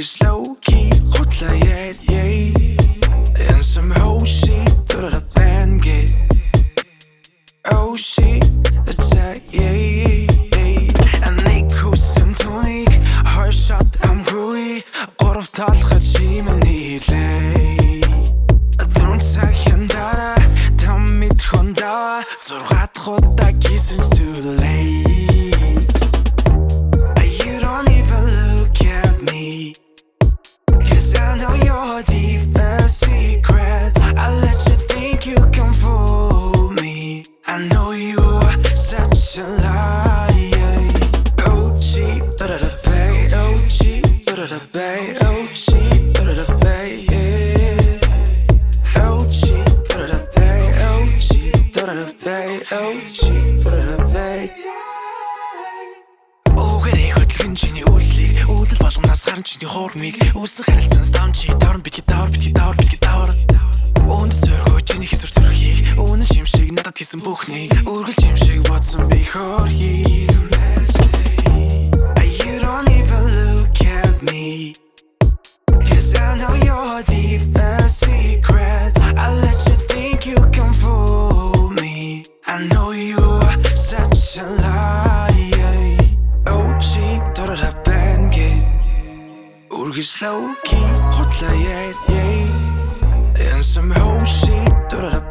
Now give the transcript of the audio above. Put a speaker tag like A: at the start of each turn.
A: Үргэлж low-key, худлаа энэ some Hoeshi, дараа байна гээд Hoeshi, Enkhzorig, түүнийг shot, I'm groovy тоолоход минь ирлээ цагийн, дараа мэдэрхүйн даваа удаа гэсэн too late. You don't even look at me, 'cause I know your deepest secret. I let you think you can fool me. I know you are such a liar. Oh gee, da-da-da babe. Oh gee, da-da-da babe. Oh gee, da-da-da babe, yeah. Oh gee, da-da-da babe. Oh gee, da-da-da babe. Oh gee, da-da-da babe. Өгөрэй хөдөлгөн чиний үйлдэлийг үйлдэл болгоноос харан чиний хуурмыг үүсэх харилцаанаас давчи давран битгий давар Өнөс өргөө чиний хэсвэр төрхийг үнэн шимшиг надад хийсэн бүхнийг үргэлж юм шиг бодсон би хөрхий. You don't even look at me, 'cause I know your deepest secret. I let you think you can fool me. I know you are such a liar. Oh gee, дараа байна гээд үргэлж low-key худлаа энэ some Hoeshi, дараа